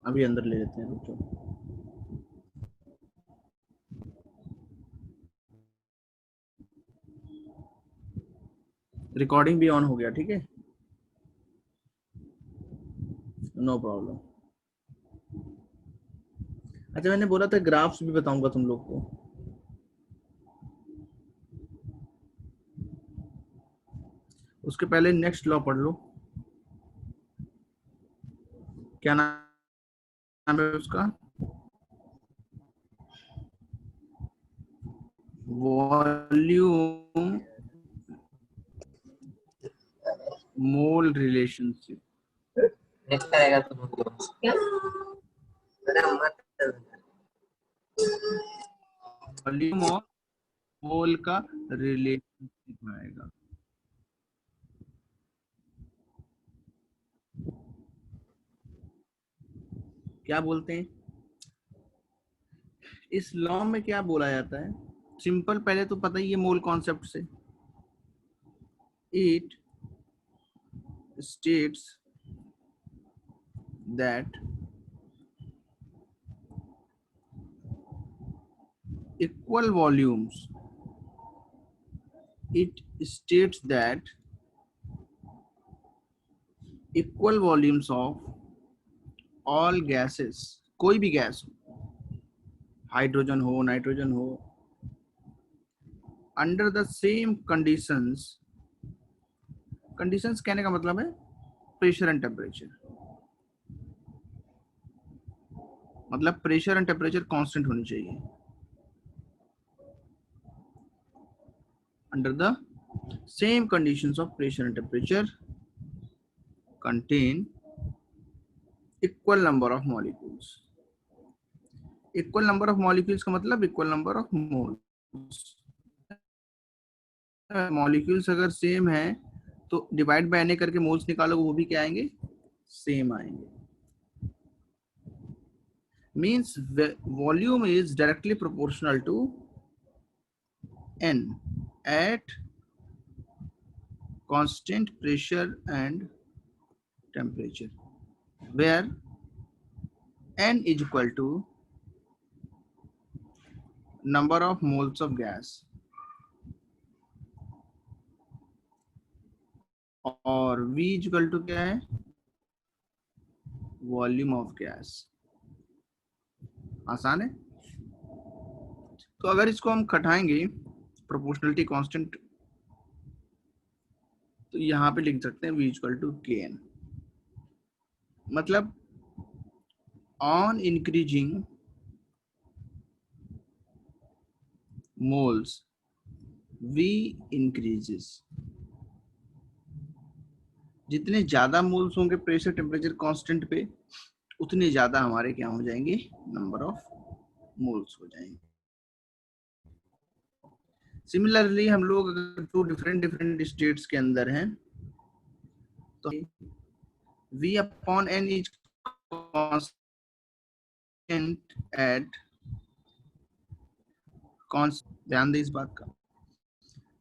अभी अंदर ले लेते हैं, रुको। रिकॉर्डिंग भी ऑन हो गया, ठीक है, नो प्रॉब्लम। अच्छा, मैंने बोला था ग्राफ्स भी बताऊंगा तुम लोग को। उसके पहले नेक्स्ट लॉ पढ़ लो। क्या नाम है उसका? Volume mole relationship. नेक्स्ट आएगा तो क्या? अरे मत। वॉल्यूम और मोल का रिलेशनशिप आएगा। क्या बोलते हैं इस लॉ में, क्या बोला जाता है? सिंपल, पहले तो पता ही है मोल कॉन्सेप्ट से। It states that equal volumes it states that equal volumes of all gases, कोई भी गैस हो, हाइड्रोजन हो, नाइट्रोजन हो, under the same conditions, conditions कहने का मतलब है प्रेशर एंड टेम्परेचर, मतलब प्रेशर एंड टेम्परेचर कांस्टेंट होनी चाहिए, under the same conditions of pressure and temperature contain equal number of molecules। Equal number of molecules का मतलब equal number of moles. Molecules अगर सेम है तो डिवाइड बाय एन करके moles निकालो, वो भी क्या आएंगे? सेम आएंगे। Means volume is directly proportional to n at constant pressure and temperature, where n is equal to number of moles of gas और v is equal to क्या है? Volume of gas. आसान है। तो अगर इसको हम घटाएंगे प्रोपोर्शनलिटी कांस्टेंट, तो यहाँ पे लिख सकते हैं v इक्वल टू के एन। मतलब on increasing moles v increases. जितने ज्यादा मोल्स होंगे प्रेशर टेम्परेचर कांस्टेंट पे, उतने ज्यादा हमारे क्या हो जाएंगे? नंबर ऑफ मोल्स हो जाएंगे। सिमिलरली हम लोग अगर टू डिफरेंट डिफरेंट स्टेट्स के अंदर हैं तो v upon n is constant eight ध्यान दे इस बात का,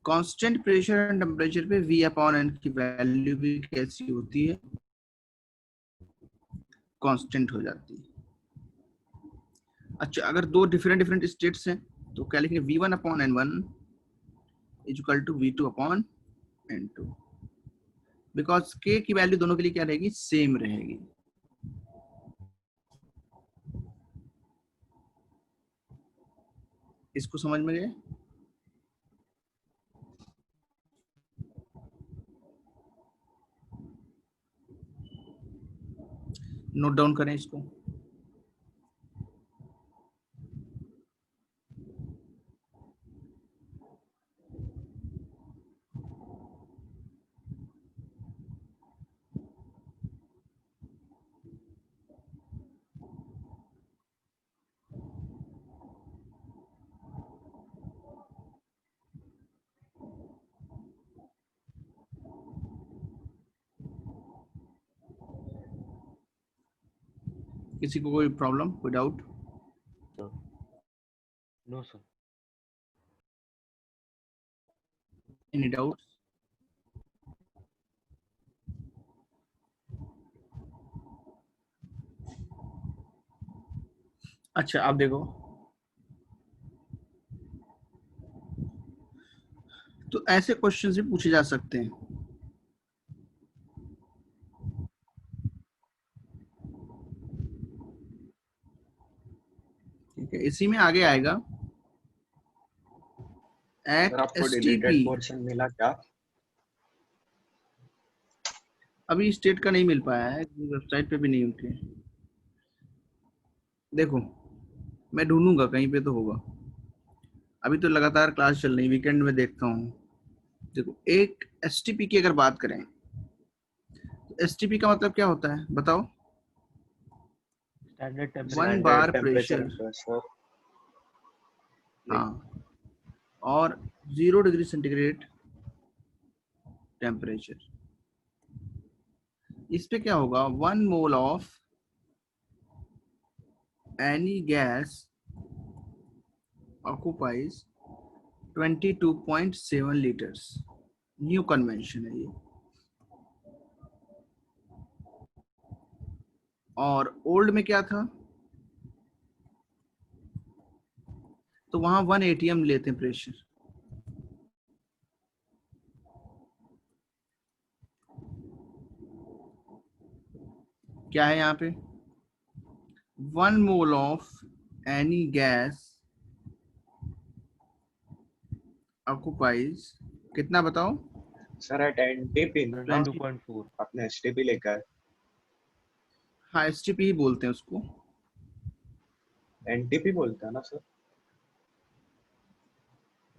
कांस्टेंट प्रेशर एंड टेम्परेचर पे v अपॉन n की वैल्यू भी कैसी होती है? कांस्टेंट हो जाती है। अच्छा, अगर दो डिफरेंट डिफरेंट स्टेट्स हैं तो क्या लिखेंगे? v1 upon n1 is equal to v2 upon n2, because k की वैल्यू दोनों के लिए क्या रहेगी? सेम रहेगी। इसको समझ में गए? नोट डाउन करें इसको। किसी को कोई प्रॉब्लम, कोई doubt? No sir. Any doubt? अच्छा आप देखो, तो ऐसे क्वेश्चन भी पूछे जा सकते हैं। ठीक है, इसी में आगे आएगा सर एट आपको एसटीपी। डिलीटेड पोर्शन मिला क्या? अभी स्टेट का नहीं मिल पाया है, वेबसाइट पे भी नहीं उठे। देखो मैं ढूंढूंगा, कहीं पे तो होगा। अभी तो लगातार क्लास चल रही, वीकेंड में देखता हूँ। देखो एक एसटीपी की अगर बात करें, तो एसटीपी का मतलब क्या होता है बताओ? Standard one temperature. Bar standard temperature pressure, and pressure. हाँ, और 0 डिग्री सेंटीग्रेड टेम्परेचर। इस पे क्या होगा? 1 mole of any gas occupies 22.7 litres. New convention है ये। और ओल्ड में क्या था? तो वहां 1 एटीएम लेते हैं प्रेशर। क्या है यहाँ पे? 1 mole of any gas occupies कितना बताओ? सर एट एनटीपी ना, 22.4। आपने एसटीपी लिखा है। हाँ एसटीपी ही बोलते हैं उसको। एनटीपी बोलते हैं ना सर?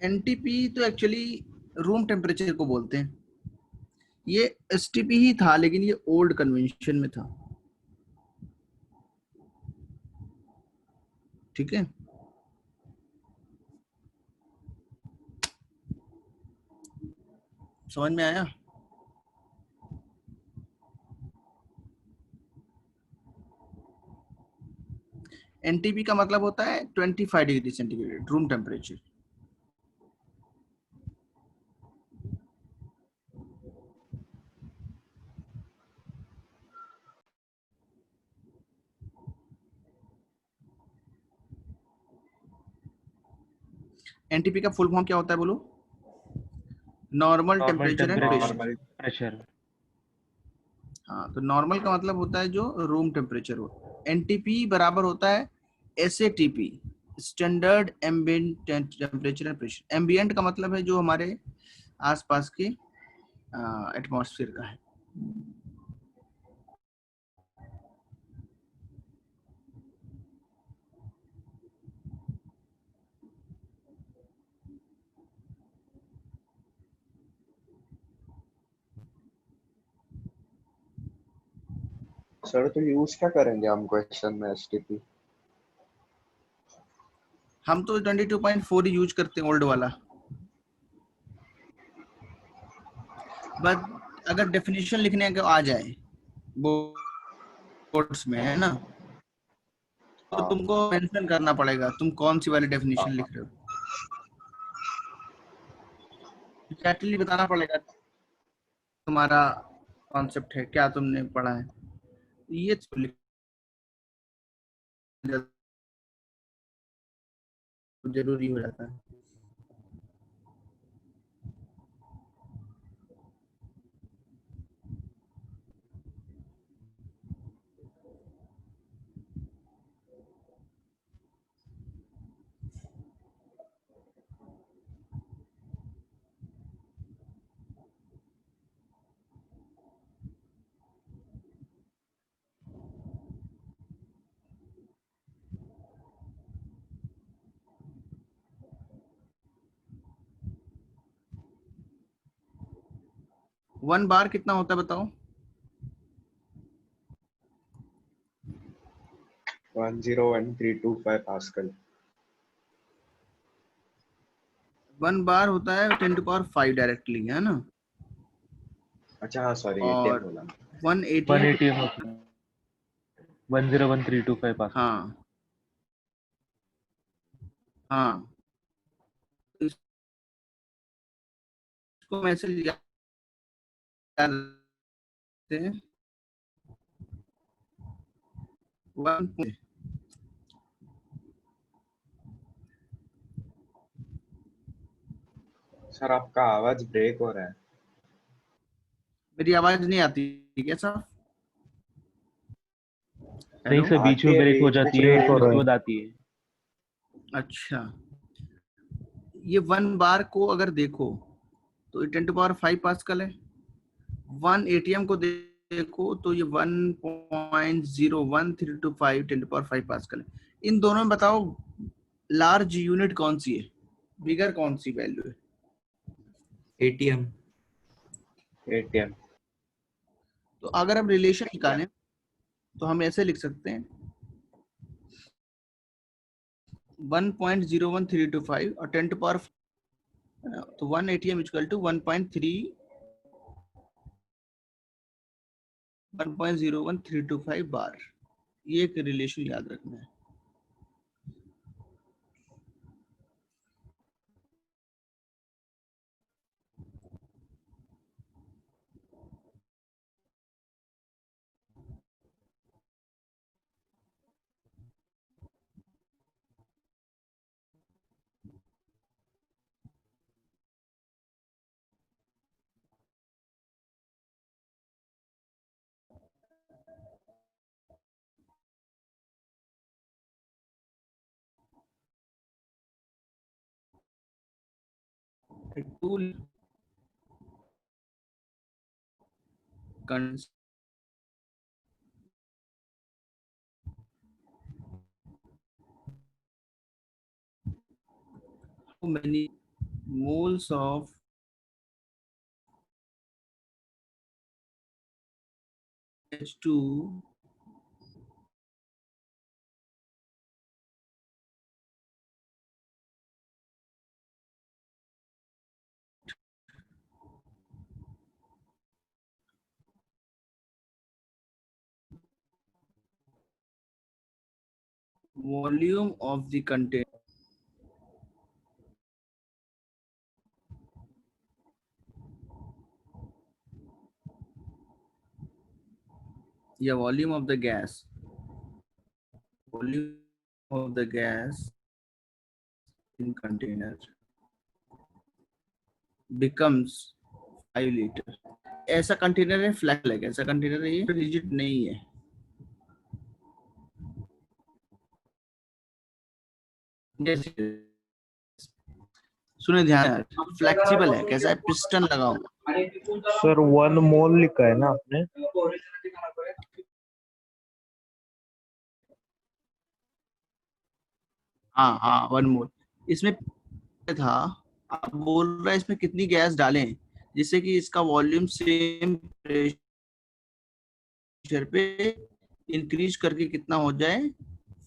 एनटीपी तो एक्चुअली रूम टेम्परेचर को बोलते हैं। ये एसटीपी ही था, लेकिन ये ओल्ड कन्वेंशन में था। ठीक है, समझ में आया? एनटीपी का मतलब होता है 25 degree centigrade room temperature. NTP का फुल फॉर्म क्या होता है बोलो? Normal normal temperature and temperature pressure. Normal. Pressure. हाँ, तो नॉर्मल का मतलब होता है जो रूम टेम्परेचर हो। एनटीपी बराबर होता है SATP, standard ambient temperature and pressure. Ambient का मतलब है जो हमारे आसपास के एटमॉस्फेयर का है। सर तो यूज क्या करेंगे हम क्वेश्चन में एसटीपी? हम तो 22.4 ही यूज करते हैं, ओल्ड वाला। बट अगर डेफिनेशन लिखने का आ जाए बोर्ड्स में, है ना, तो हाँ तुमको मेंशन करना पड़ेगा तुम कौन सी वाली डेफिनेशन हाँ। लिख रहे हो। एग्जैक्टली बताना पड़ेगा तुम्हारा कॉन्सेप्ट है क्या, तुमने पढ़ा है। ये तो जरूरी हो जाता है। वन बार कितना होता है बताओ? 101325 पास्कल। 1 बार होता है 10⁵ डायरेक्टली, है ना। अच्छा हाँ सॉरी, एटीएम और बोला। 1 एटीएम 180 होता है 101325 पास्कल। हाँ हाँ, तो इसको मैसेज याद रखते हैं। 1 सर आपका आवाज ब्रेक हो रहा है। मेरी आवाज नहीं आती क्या साहब? नहीं हेलो। सर, बीच में आती है, ब्रेक हो बीच जाती बीच है, ब्रेक हो फिर रहा उसके है। बाद आती है। अच्छा, ये 1 बार को अगर देखो तो 10⁵ पास्कल है। 1 ATM को देखो तो ये 1.01325 10⁵ पास्कल है। इन दोनों में बताओ लार्ज यूनिट कौन सी है, बिगर कौन सी वैल्यू है? एटीएम। एटीएम। तो अगर हम रिलेशन निकालें तो हम ऐसे लिख सकते हैं 1.01325 और 10⁵, तो 1 ATM इक्वल टू 1.01325 बार। ये एक रिलेशन याद रखना है। A tool consists how many moles of H2 volume of the container, या volume of the gas, volume of the gas in container becomes 5 litre. ऐसा कंटेनर है, फ्लैट लैग ऐसा container है, ये रिजिड नहीं है। जैसे सुने ध्यान, फ्लेक्सिबल है, कैसा है, पिस्टन लगाओ। सर 1 मोल लिखा है ना आपने? हाँ हाँ 1 मोल इसमें था। आप बोल रहे हैं इसमें कितनी गैस डालें जिससे कि इसका वॉल्यूम सेम प्रेशर पे इंक्रीज करके कितना हो जाए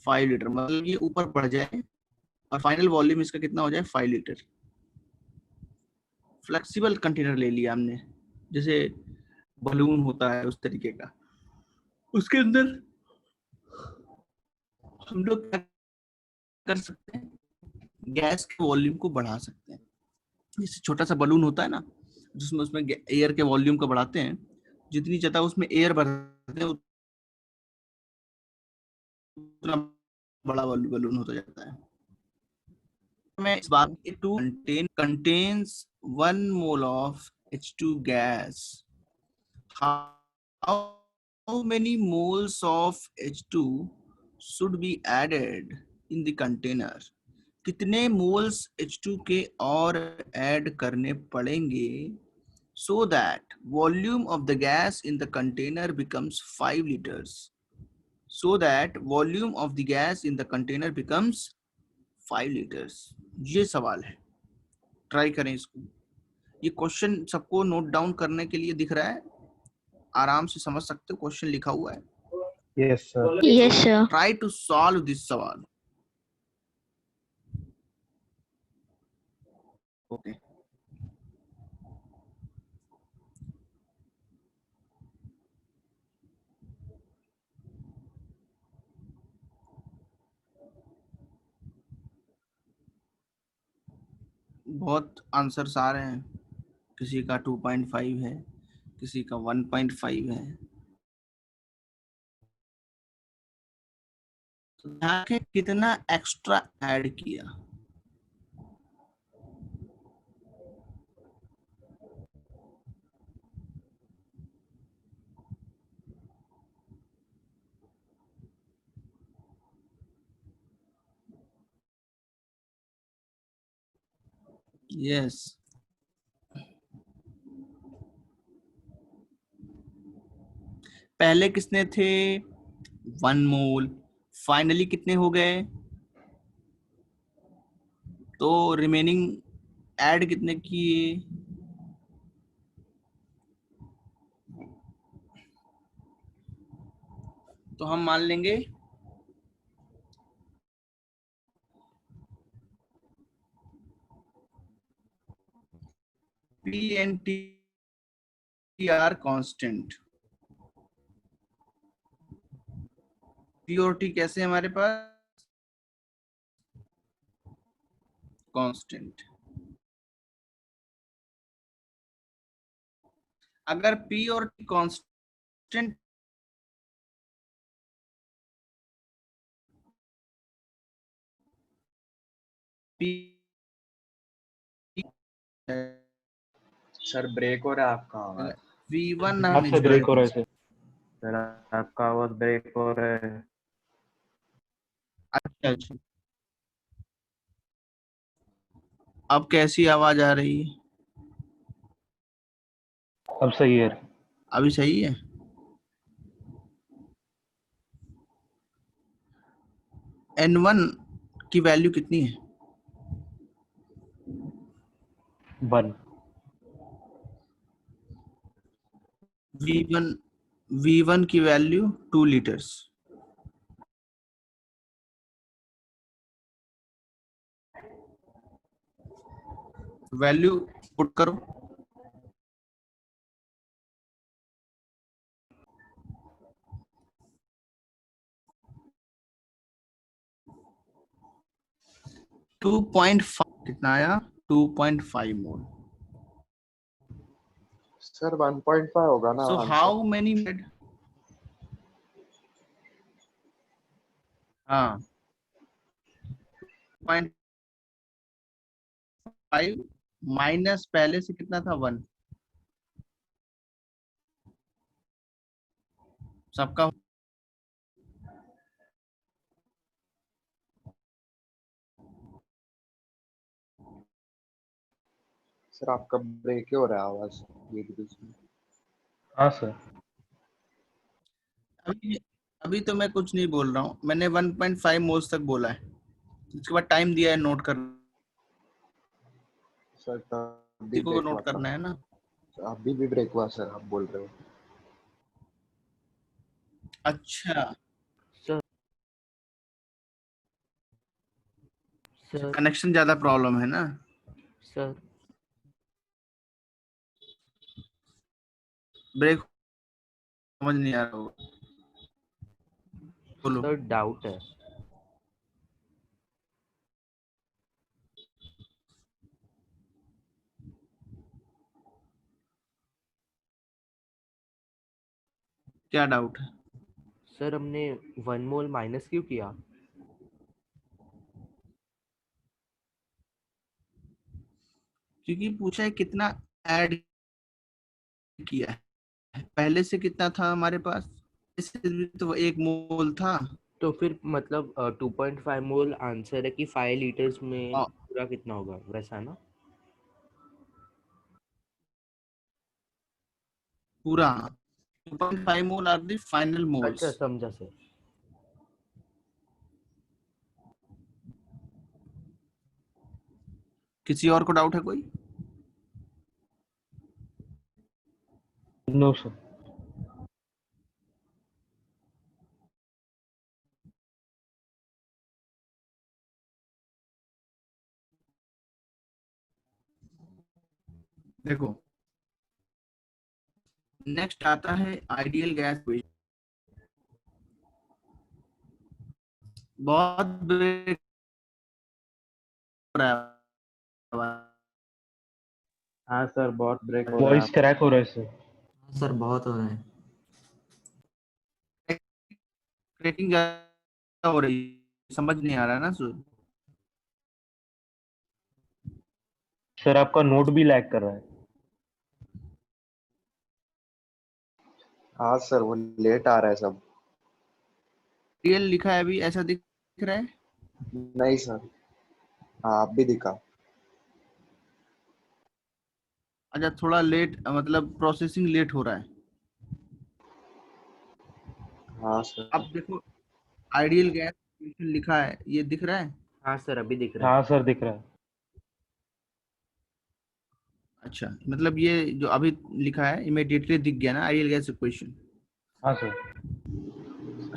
5 लीटर, मतलब ये ऊपर बढ़ जाए और फाइनल वॉल्यूम इसका कितना हो जाए 5 लीटर। फ्लेक्सिबल कंटेनर ले लिया हमने, जैसे बलून होता है उस तरीके का। उसके अंदर हम लोग क्या कर सकते हैं, गैस के वॉल्यूम को बढ़ा सकते हैं। जैसे छोटा सा बलून होता है ना, जिसमें उसमें एयर के वॉल्यूम को बढ़ाते हैं, जितनी ज्यादा उसमें एयर भरते हैं उतना बड़ा बलून होता जाता है। मैं इस बात to contains 1 mole of H2 gas. How many moles of H2 should be added in the container? कितने मोल्स H2 के और ऐड करने पड़ेंगे so that volume of the gas in the container becomes 5 liters? So that volume of the gas in the container becomes 5 liters. ये सवाल है, try करें इसको। ये क्वेश्चन सबको नोट डाउन करने के लिए दिख रहा है, आराम से समझ सकते हो, क्वेश्चन लिखा हुआ है। Yes sir. Yes, sir. Try to solve this सवाल। ओके, बहुत आंसर्स आ रहे हैं, किसी का 2.5 है, किसी का 1.5 है। तो यहाँ के कितना एक्स्ट्रा ऐड किया, यस, पहले कितने थे 1 मोल, फाइनली कितने हो गए, तो रिमेनिंग ऐड कितने किए, तो हम मान लेंगे P and T are constant। P और T कैसे हमारे पास कांस्टेंट। अगर P और T constant P sir break हो रहा है आपका आवाज। V1 हम आपसे ब्रेक हो रहा है इंस्टेंट, सर, आपका आवाज ब्रेक हो रहा है। अच्छा अच्छा, अब कैसी आवाज आ रही है, अब सही है। अभी सही है। N1 की वैल्यू कितनी है, 1। V1 V1 की वैल्यू 2 लीटर्स। वैल्यू पुट करो, टू पॉइंट कितना आया 2.5 मोल। सर 1.5 होगा ना so answer. How many minute, हाँ 0.5 माइनस पहले से कितना था 1, सबका सर आपका ब्रेक ही हो रहा है आवाज बीच बीच में। हाँ सर। अभी अभी तो मैं कुछ नहीं बोल रहा हूँ, मैंने 1.5 मोल्स तक बोला है, उसके बाद टाइम दिया है नोट कर, सर तब भी किसी को ब्रेक हुआ नोट था। करना है ना। अभी भी ब्रेक हुआ सर, आप बोल रहे हो। अच्छा, सर सर कनेक्शन ज्यादा प्रॉब्लम है ना, सर ब्रेक समझ नहीं आ रहा होगा, बोलो। सर डाउट है। क्या डाउट है, सर हमने 1 मोल माइनस क्यों किया? क्योंकि पूछा है कितना ऐड किया है, पहले से कितना था हमारे पास, इससे भी तो 1 मोल था। तो फिर मतलब 2.5 मोल आंसर है कि 5 लीटर्स में और पूरा कितना होगा, वैसा ना? पूरा 2.5 मोल आर द फाइनल मोल्स। अच्छा समझा सर। किसी और को डाउट है कोई, नो सर। देखो नेक्स्ट आता है आइडियल गैस इक्वेशन, बहुत ब्रेक हो रहा है, हाँ सर, बहुत ब्रेक हो रहा है। वॉइस क्रैक हो रहा है सर। सर बहुत हो रहे हैं। ब्रेकिंग ज्यादा हो रही है, समझ नहीं आ रहा है ना सर। सर आपका नोट भी लैग कर रहा है। हाँ सर वो लेट आ रहा है सब। रियल लिखा है अभी, ऐसा दिख रहा है। नहीं सर। हाँ आप भी दिखा। अच्छा, थोड़ा लेट, मतलब प्रोसेसिंग लेट हो रहा है। हाँ सर। अब देखो, आइडियल गैस लिखा है, ये दिख रहा है? हाँ सर, अभी दिख रहा है। हाँ सर दिख रहा है। अच्छा, मतलब ये जो अभी लिखा है इमीडिएटली दिख गया ना, आइडियल गैस इक्वेशन। हाँ सर।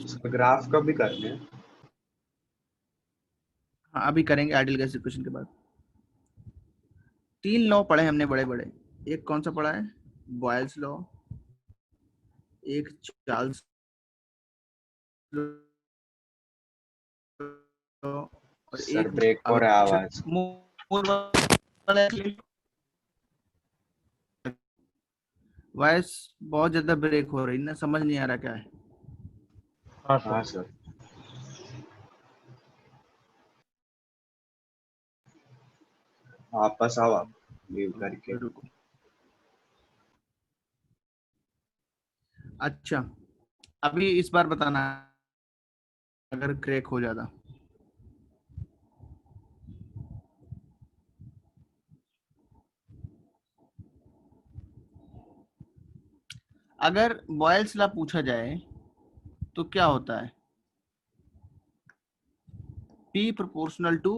सर ग्राफ कब भी करने हैं? हाँ, अभी करेंगे आइडियल गैस इक्वेशन के बाद। 3 लॉ पढ़े हमने बड़े बड़े। एक कौन सा पढ़ा है? Boyle's law. एक चार्ल्स लॉ। और सर एक ब्रेक हो रहा है आवाज। मूर वाला। वॉइस बहुत ज्यादा ब्रेक हो रही ना, समझ नहीं आ रहा क्या है। हाँ हाँ सर। सर। वापस आओ आप लीव करके। रुको। अच्छा, अभी इस बार बताना अगर क्रैक हो जाता। अगर बॉयल्स लॉ पूछा जाए तो क्या होता है? P प्रोपोर्शनल टू,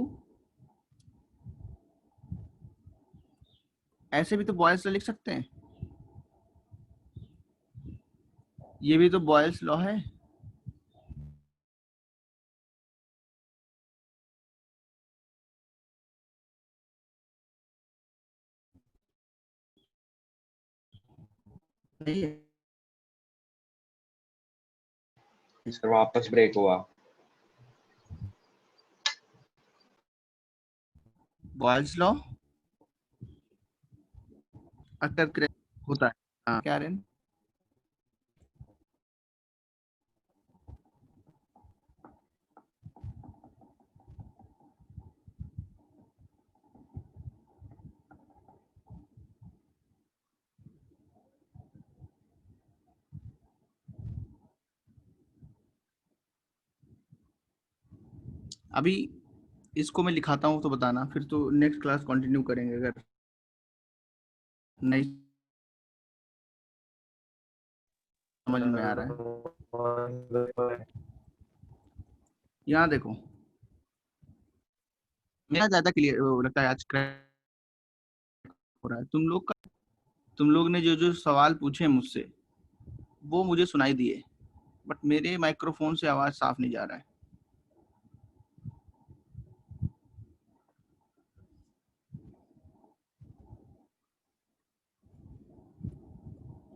ऐसे भी तो बॉयल्स लॉ लिख सकते हैं, ये भी तो बॉयल्स लॉ है। नहीं है? सर वापस ब्रेक हुआ। बॉयल्स लॉ अक्सर क्रैक होता है। हाँ, क्या रेन? अभी इसको मैं लिखाता हूँ तो बताना, फिर तो नेक्स्ट क्लास कंटिन्यू करेंगे अगर नहीं समझ में आ रहा है। यहाँ देखो, मेरा ज्यादा क्लियर लगता है आज क्रैक हो रहा है। तुम लोग ने जो जो सवाल पूछे मुझसे वो मुझे सुनाई दिए, बट मेरे माइक्रोफोन से आवाज साफ नहीं जा रहा है।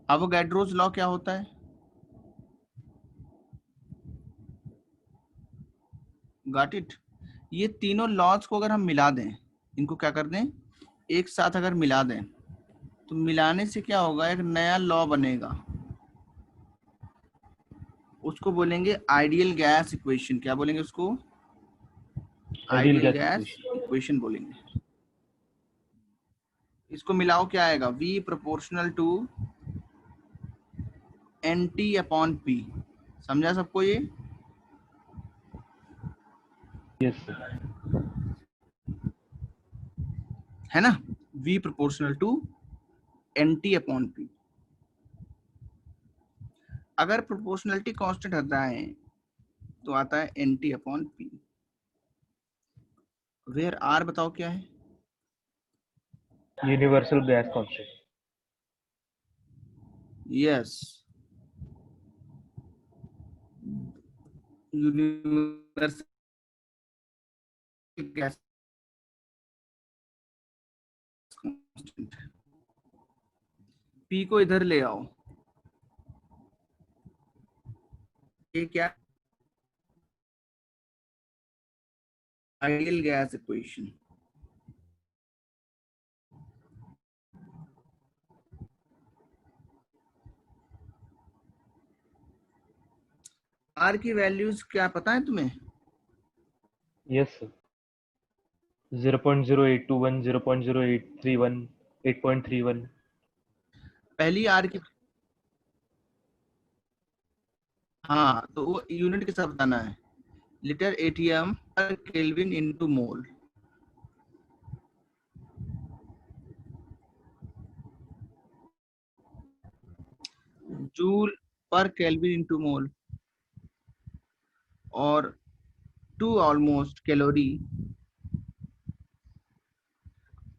अवोगाड्रोस लॉ क्या होता है? Got it? ये तीनों लॉज को अगर हम मिला दें, इनको क्या कर दें, एक साथ अगर मिला दें, तो मिलाने से क्या होगा, एक नया लॉ बनेगा। उसको बोलेंगे आइडियल गैस इक्वेशन। क्या बोलेंगे उसको? Ideal ideal gas gas equation. Equation बोलेंगे। इसको मिलाओ, क्या आएगा? V proportional to NT upon P। समझा सबको ये? Yes sir. है ना? V proportional to NT upon P। अगर प्रोपोर्शनलिटी कांस्टेंट आता है तो आता है NT upon P। Where R बताओ क्या है? Universal gas constant. Yes, universal gas constant. P को इधर ले आओ, ये क्या? Ideal gas equation. R की वैल्यूज क्या पता है तुम्हें? Yes sir. 0.0821, 0.0831, 8.31। पहली R की, हाँ, तो वो यूनिट के साथ बताना है, लीटर एटीएम पर केल्विन इनटू मोल। जूल पर केल्विन इंटू मोल और 2 ऑलमोस्ट कैलोरी।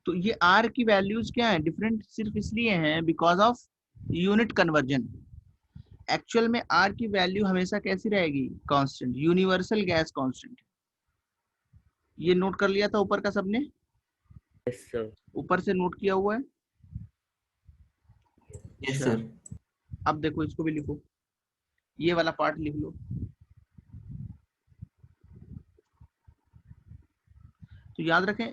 तो ये आर की वैल्यूज क्या है, डिफरेंट सिर्फ इसलिए हैं because of unit conversion. Actual में आर की वैल्यू हमेशा कैसी रहेगी, कांस्टेंट, यूनिवर्सल गैस कांस्टेंट। ये नोट कर लिया था ऊपर का सबने, यस सर। ऊपर से नोट किया हुआ है। यस अच्छा, सर। अब देखो इसको भी लिखो, ये वाला पार्ट लिख लो। तो याद रखें,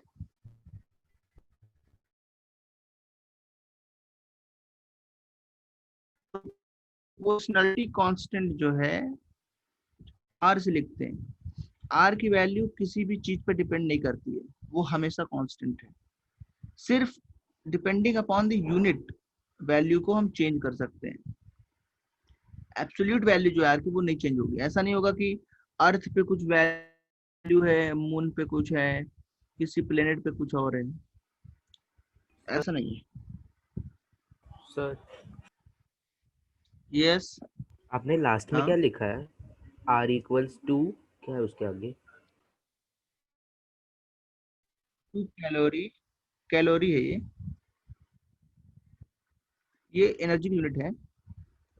वो स्नल्टी कांस्टेंट जो है आर से लिखते हैं। आर की वैल्यू किसी भी चीज पर डिपेंड नहीं करती है, वो हमेशा कांस्टेंट है। सिर्फ depending upon the unit value को हम चेंज कर सकते हैं। एब्सोल्यूट वैल्यू जो है आर की वो नहीं चेंज होगी। ऐसा नहीं होगा कि अर्थ पे कुछ वैल्यू है, मून पे कुछ है, किसी प्लेनेट पे कुछ और है, ऐसा नहीं है। Sir yes. आपने लास्ट में हाँ, क्या लिखा है, आर इक्वल्स टू, क्या है उसके आगे? 2 कैलोरी, कैलोरी है ये एनर्जी यूनिट है।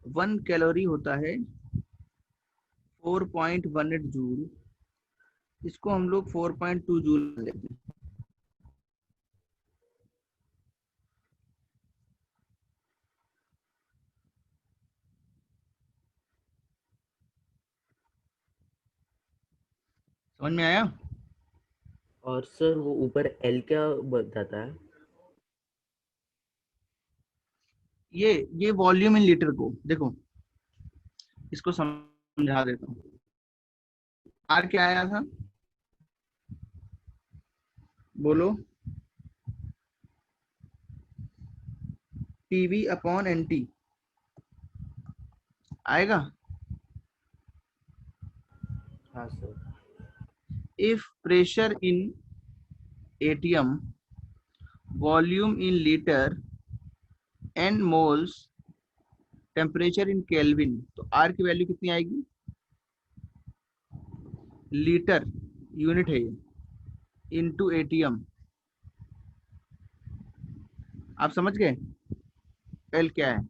1 कैलोरी होता है 4.18 जूल। इसको हम लोग 4.2 जूल लेते हैं। समझ में आया? और सर वो ऊपर एल क्या बताता है? ये वॉल्यूम इन लीटर को देखो, इसको समझा देता हूँ। आर क्या आया था, बोलो? पीवी अपॉन एनटी आएगा। हाँ sir. If pressure in ATM, volume in litre, n moles, temperature in kelvin, तो आर की वैल्यू कितनी आएगी? लीटर यूनिट है ये, इनटू एटीएम। आप समझ गए एल क्या है?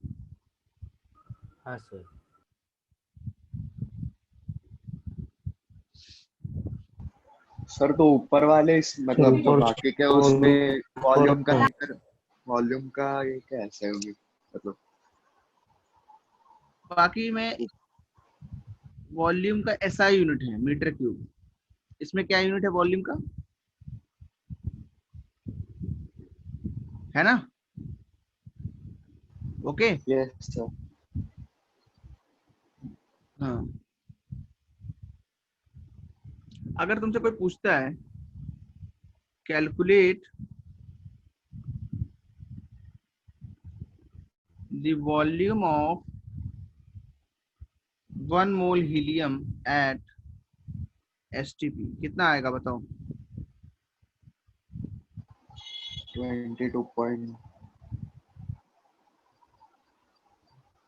हाँ सर। सर तो ऊपर वाले इस मतलब जो ऊपर बाकी के उसमें वॉल्यूम का लीटर, वॉल्यूम का ये कैसे होगी मतलब? बाकी में वॉल्यूम का एसआई यूनिट है मीटर क्यूब। इसमें क्या यूनिट है वॉल्यूम का, है ना? ओके। Yes sir. हाँ, अगर तुमसे कोई पूछता है calculate the volume of 1 mole helium at STP, कितना आएगा बताओ? 22 point.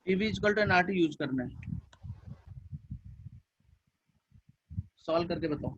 PV equal to NRT use करना है, सॉल्व करके बताओ।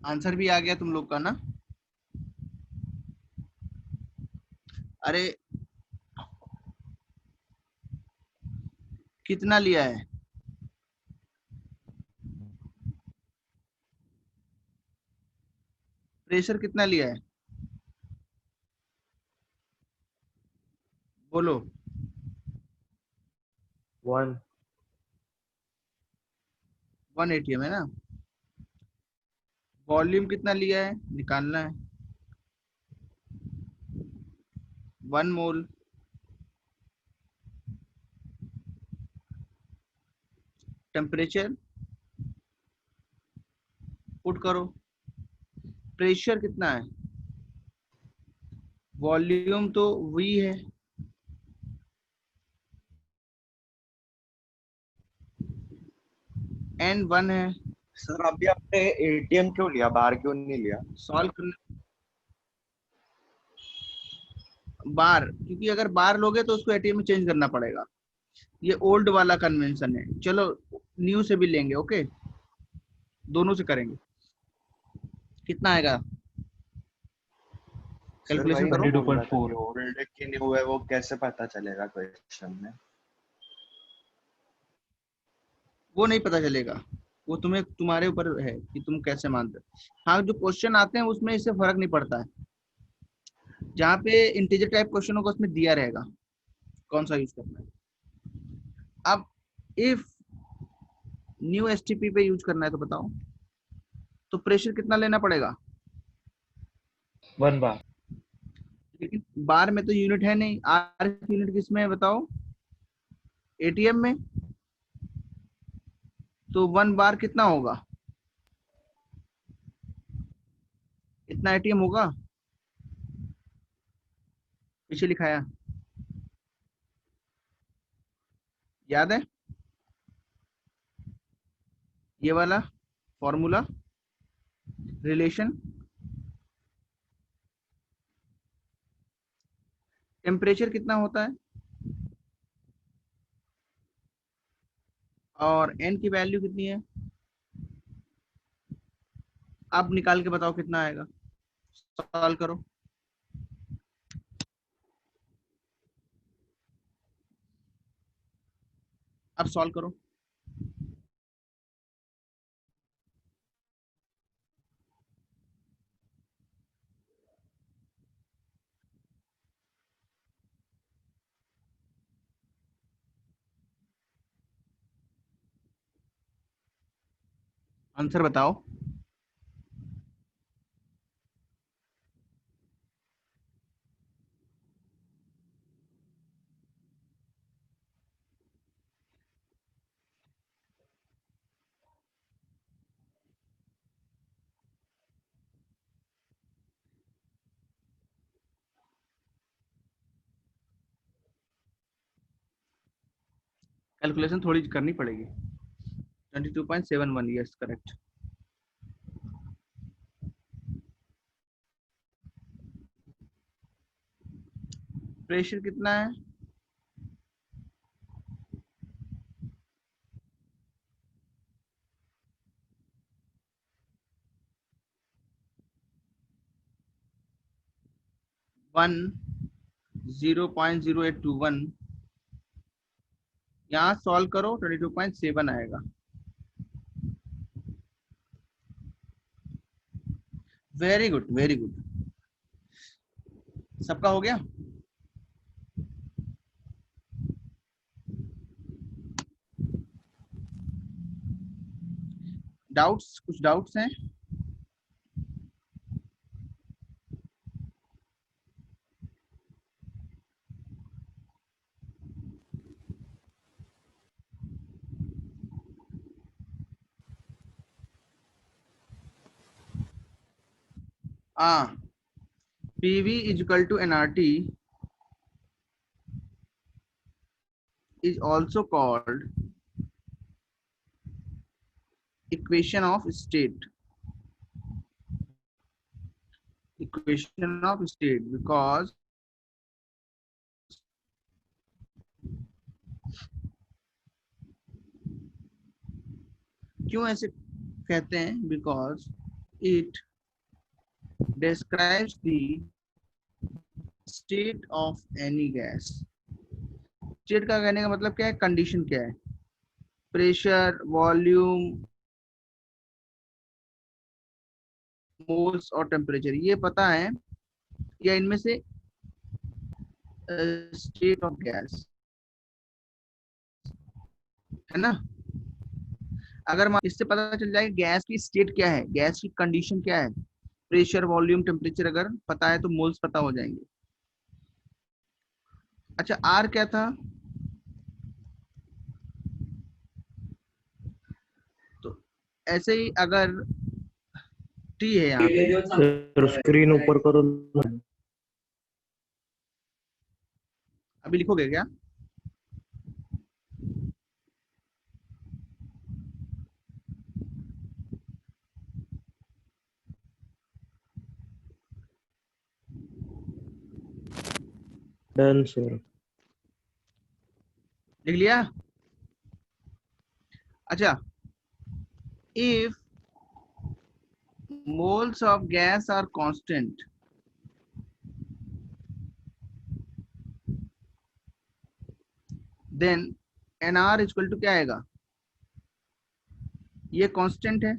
आंसर भी आ गया तुम लोग का ना? अरे कितना लिया है? प्रेशर कितना लिया है? बोलो। 1. 1 ATM है ना। वॉल्यूम कितना लिया है निकालना है। 1 मोल। टेम्परेचर पुट करो। प्रेशर कितना है? वॉल्यूम तो V है। N 1 है। सर अभी आपने एटीएम क्यों लिया, बार क्यों नहीं लिया? सॉल्व करना बार, क्योंकि अगर बार लोगे तो उसको एटीएम में चेंज करना पड़ेगा। ये ओल्ड वाला कन्वेंशन है। चलो न्यू से भी लेंगे। ओके, दोनों से करेंगे। कितना आएगा? सर कैलकुलेशन वही करो। मैं बोल रहा था 22.4. कि ओल्ड की न्यू है वो कैसे पता चलेगा क्वेश्चन में? वो नहीं पता चलेगा, वो तुम्हें तुम्हारे ऊपर है कि तुम कैसे मानते हो। हाँ, जो क्वेश्चन आते हैं उसमें इससे फर्क नहीं पड़ता है। जहाँ पे इंटीजर टाइप क्वेश्चन होगा उसमें दिया रहेगा कौन सा यूज करना है। अब इफ न्यू एसटीपी पे यूज करना है तो बताओ, तो प्रेशर कितना लेना पड़ेगा? 1 bar. लेकिन बार में तो यूनिट है नहीं। आर यूनिट किस में है बताओ? एटीएम में। तो 1 बार कितना होगा? इतना एटीएम होगा। पीछे लिखाया, याद है ये वाला फॉर्मूला, रिलेशन। टेम्परेचर कितना होता है और एन की वैल्यू कितनी है? आप निकाल के बताओ कितना आएगा। सवाल करो। अब सॉल्व करो। आंसर बताओ। कैलकुलेशन थोड़ी करनी पड़ेगी। 22.71, यस करेक्ट। प्रेशर कितना है? वन 0.0821। यहाँ सॉल्व करो 22.7 आएगा। Very good very good. सबका हो गया। डाउट्स, कुछ डाउट्स हैं? हाँ, PV is equal to nRT is also called equation of state. Equation of state because क्यों ऐसे कहते हैं? Because it describes the state of any gas. State का कहने का मतलब क्या है, कंडीशन क्या है, प्रेशर, वॉल्यूम, मोल्स और टेम्परेचर, ये पता है, या इनमें से स्टेट ऑफ गैस है ना। अगर इससे पता चल जाए गैस की स्टेट क्या है, गैस की कंडीशन क्या है, प्रेशर, वॉल्यूम, टेम्परेचर अगर पता है तो मोल्स पता हो जाएंगे। अच्छा, आर क्या था, तो ऐसे ही अगर टी है यहाँ पे, सर स्क्रीन ऊपर करो ना। अभी लिखोगे क्या, डन सर। लिख लिया। अच्छा, if moles of gas are constant, then nr equal to क्या आएगा, ये कांस्टेंट है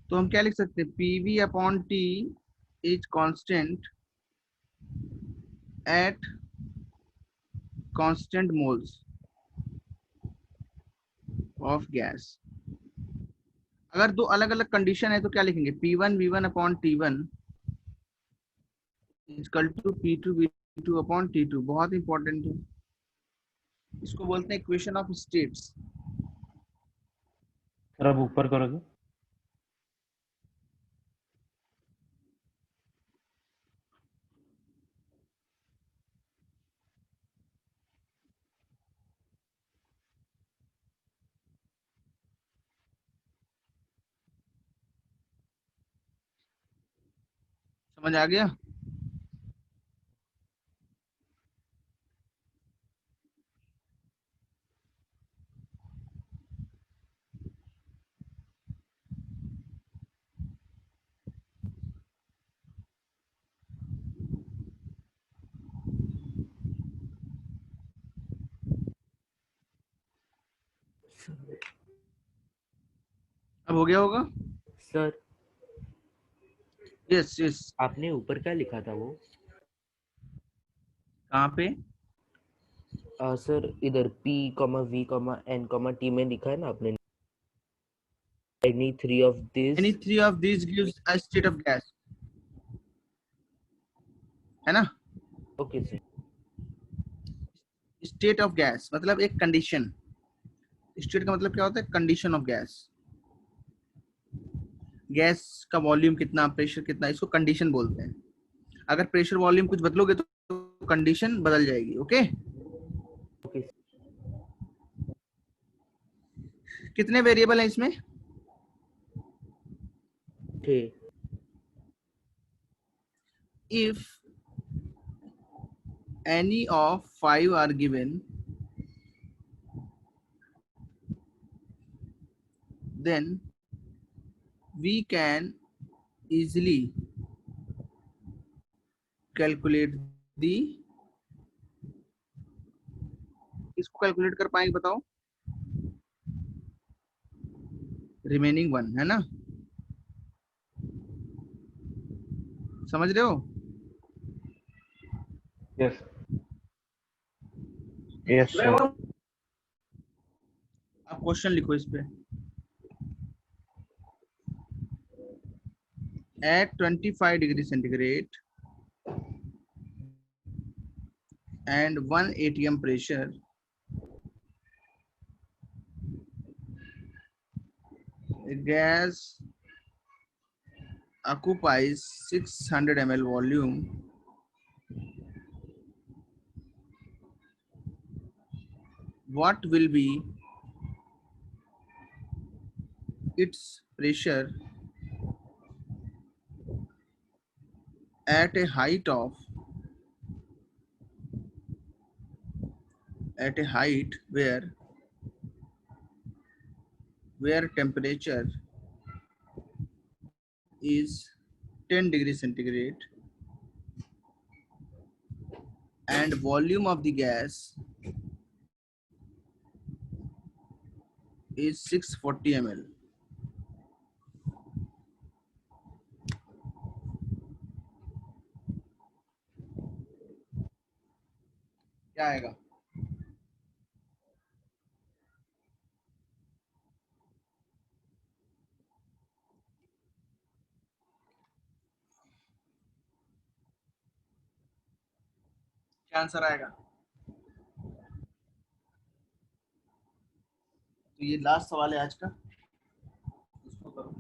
तो हम क्या लिख सकते हैं, PV upon T is constant at constant moles of gas. अगर दो अलग अलग कंडीशन है तो क्या लिखेंगे, P1 V1 upon T1 equal to P2 V2 upon T2। बहुत इंपॉर्टेंट है, इसको बोलते हैं इक्वेशन ऑफ स्टेट्स। सर अब ऊपर करोगे। समझ आ गया। अब हो गया होगा। Sir yes yes. आपने ऊपर क्या लिखा था वो? कहाँ पे, सर इधर P, V, N, T में लिखा है ना आपने, any three of any these. Three of this gives a state of gas, है ना। Okay sir. State of gas मतलब एक कंडीशन, स्टेट का मतलब क्या होता है, कंडीशन ऑफ गैस, गैस का वॉल्यूम कितना, प्रेशर कितना, इसको कंडीशन बोलते हैं। अगर प्रेशर वॉल्यूम कुछ बदलोगे तो कंडीशन बदल जाएगी। ओके, ओके कितने वेरिएबल हैं इसमें, ठीक। if any of 5 are given, then we can easily calculate the, इसको कैलकुलेट कर पाएंगे बताओ, रिमेनिंग वन, है ना, समझ रहे हो। Yes yes sir. आप क्वेश्चन लिखो इस पे, at 25 degree centigrade and 1 atm pressure, gas occupies 600 ml volume, what will be its pressure at a height of, at a height where temperature is 10 degree centigrade and volume of the gas is 640 ml. क्या आएगा? क्या answer आएगा? तो ये last सवाल है आज का, इसको करो।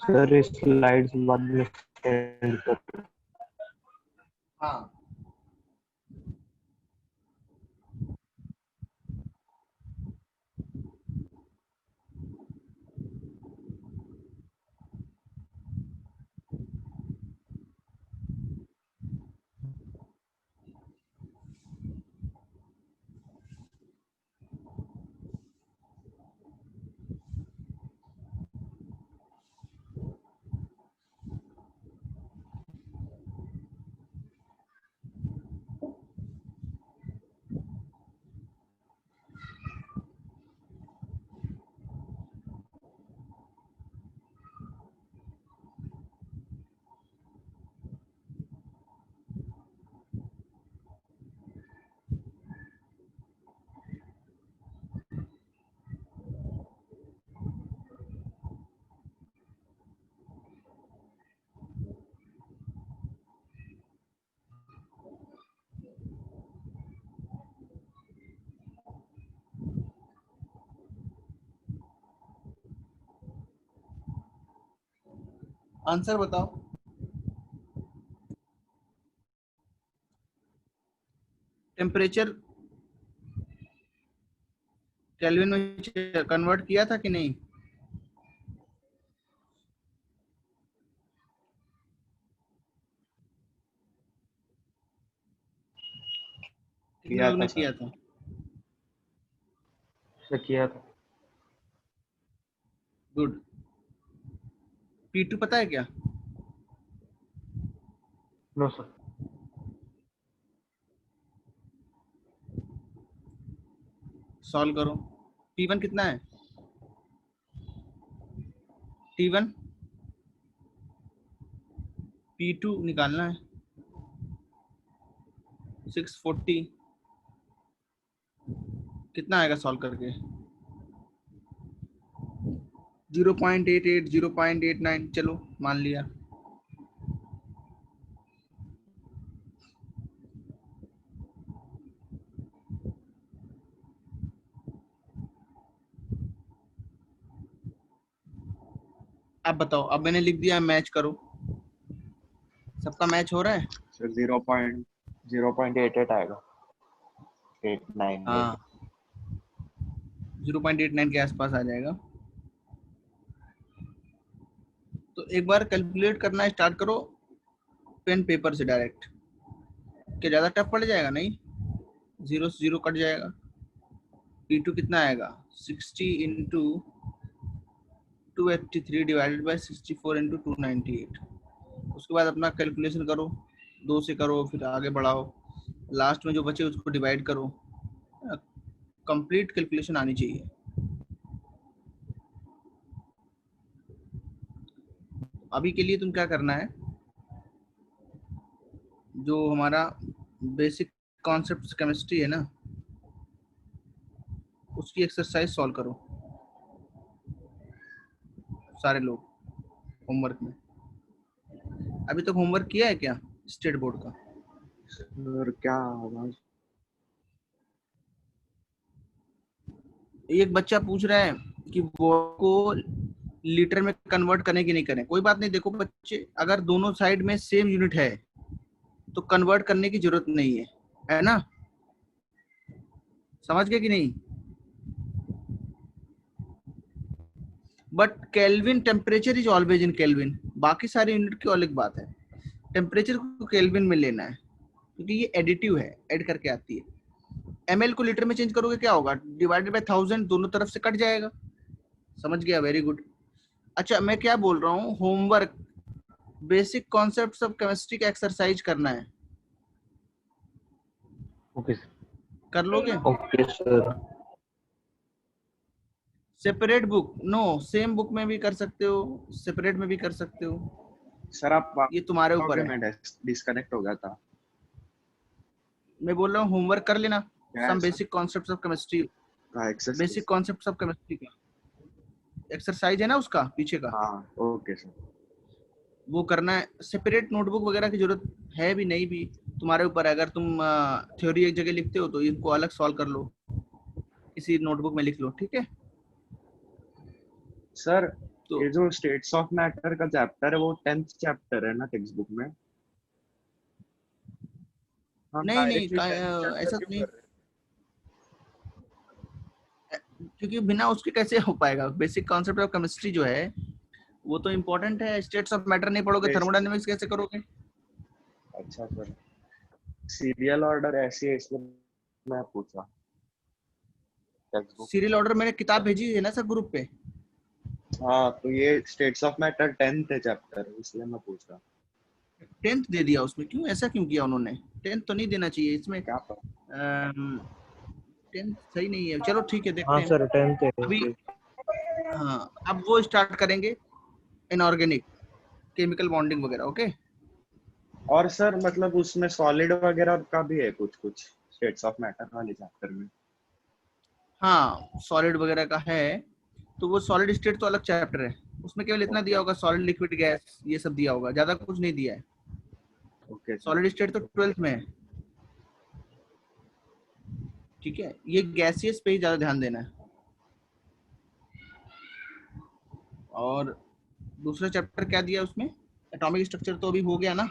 सर इस स्लाइड्स बाद में सेंड कर। हाँ, आंसर बताओ। टेम्परेचर केल्विन में कन्वर्ट किया था कि नहीं? कितने किया लोग था ने सर। किया था? सर किया था। गुड। P2 पता है क्या? No sir. सॉल्व करो। T1 कितना है? T1 P2 निकालना है। 640 कितना आएगा सॉल्व करके? 0.88 0.89 चलो मान लिया। अब बताओ, अब मैंने लिख दिया, मैच करो। सबका मैच हो रहा है? सर 0.88 आएगा। 89 हाँ, 0.89 के आसपास आ जाएगा। तो एक बार कैलकुलेट करना स्टार्ट करो पेन पेपर से डायरेक्ट। क्या ज्यादा टफ पड़ जाएगा? नहीं, 0 से 0 कट जाएगा। P2 कितना आएगा? 60 इंटू 283 डिवाइडेड बाई 64 इंटू 298। उसके बाद अपना कैलकुलेशन करो, 2 से करो, फिर आगे बढ़ाओ, लास्ट में जो बचे उसको डिवाइड करो। कंप्लीट कैलकुलेशन आनी चाहिए। अभी के लिए तुम क्या करना है, जो हमारा बेसिक कॉन्सेप्ट केमिस्ट्री है ना, उसकी एक्सरसाइज सॉल्व करो सारे लोग होमवर्क में। अभी तक होमवर्क किया है क्या स्टेट बोर्ड का? सर क्या आवाज एक बच्चा पूछ रहा है कि वो को लीटर में कन्वर्ट करने की नहीं करें, कोई बात नहीं। देखो बच्चे, अगर दोनों साइड में सेम यूनिट है तो कन्वर्ट करने की जरूरत नहीं है ना? समझ गए कि नहीं? But kelvin temperature is always in kelvin, बाकी सारी यूनिट की अलग बात है। टेम्परेचर को केल्विन में लेना है क्योंकि ये एडिटिव है, ऐड करके आती है। एमएल को लीटर में चेंज करोगे क्या होगा? डिवाइडेड बाय 1000, दोनों तरफ से कट जाएगा। समझ गया? Very good. अच्छा, मैं क्या बोल रहा हूँ, homework basic concepts of chemistry का एक्सरसाइज करना है, ओके कर लोगे? Okay sir. Separate book no, same book में भी कर सकते हो, सेपरेट में भी कर सकते हो, सर आप ये तुम्हारे ऊपर है। मैं डिस्कनेक्ट हो गया था। मैं बोल रहा हूँ होमवर्क कर लेना, क्या है sum sir? Basic concepts of chemistry, हाँ, access basic concepts of chemistry का एक्सरसाइज है ना उसका पीछे का, हाँ ओके सर। वो करना है। सेपरेट नोटबुक वगैरह की जरूरत है भी नहीं भी, तुम्हारे ऊपर है। अगर तुम थ्योरी एक जगह लिखते हो तो इनको अलग सॉल्व कर लो, किसी नोटबुक में लिख लो, ठीक है? सर तो ये जो स्टेट्स ऑफ मैटर का चैप्टर है वो 10th चैप्टर है ना टेक्स्ट बुक में? हम नहीं नहीं डायरेक्टली 10th चैप्टर ऐसा क्यों नहीं, कर रहे क्योंकि बिना उसके कैसे हो पाएगा। बेसिक कॉन्सेप्ट ऑफ केमिस्ट्री जो है वो तो इम्पोर्टेंट है। स्टेट्स ऑफ मैटर नहीं पढ़ोगे, हैं? थर्मोडायनेमिक्स कैसे करोगे? अच्छा सर, सीरियल ऑर्डर ऐसी है इसलिए मैं पूछा टेक्स्ट बुक। सीरियल ऑर्डर मैंने किताब भेजी है ना सर ग्रुप पे। हाँ तो ये स्टेट्स ऑफ मैटर 10th है चैप्टर, इसलिए मैं पूछ रहा। 10th दे दिया उसमें, क्यों ऐसा क्यों किया उन्होंने? 10th तो नहीं देना चाहिए इसमें। क्या पता। 10th सही नहीं है, चलो ठीक है, देखते हाँ हैं सर 10th है अभी। सर। हाँ, अब वो स्टार्ट करेंगे इनऑर्गेनिक केमिकल बॉन्डिंग वगैरह, ओके। और सर मतलब उसमें सॉलिड वगैरह का भी है कुछ कुछ स्टेट्स ऑफ मैटर वाले चैप्टर में? हाँ, सॉलिड वगैरह का है, तो वो सॉलिड स्टेट तो अलग चैप्टर है, उसमें केवल इतना ओके दिया होगा, सॉलिड लिक्विड गैस ये सब दिया होगा, ज्यादा कुछ नहीं दिया है। Okay sir. सॉलिड स्टेट तो 12th में है, ठीक है? ये गैसियस पे ही ज्यादा ध्यान देना है। और दूसरा चैप्टर क्या दिया उसमें? एटॉमिक स्ट्रक्चर तो अभी हो गया ना,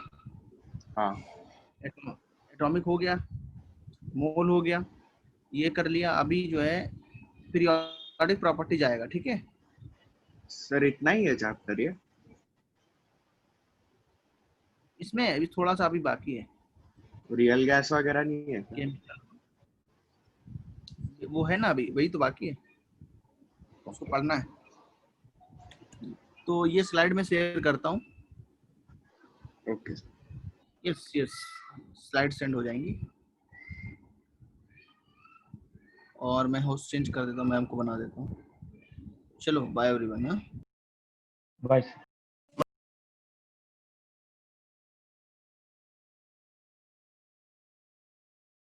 हाँ एटॉमिक हो गया, मोल हो गया, ये कर लिया। अभी जो है पीरियोडिक प्रॉपर्टी जाएगा, ठीक है? सर इतना ही है चैप्टर ये? इसमें अभी थोड़ा सा अभी बाकी है, रियल गैस वगैरह नहीं है क्या? केमिकल वो है ना, अभी वही तो बाकी है, उसको पढ़ना है। तो ये स्लाइड में शेयर करता हूँ। Okay yes yes, slide send हो जाएंगी। और मैं होस्ट चेंज कर देता हूँ, मैम को बना देता हूँ। चलो बाय एवरीवन। बाय।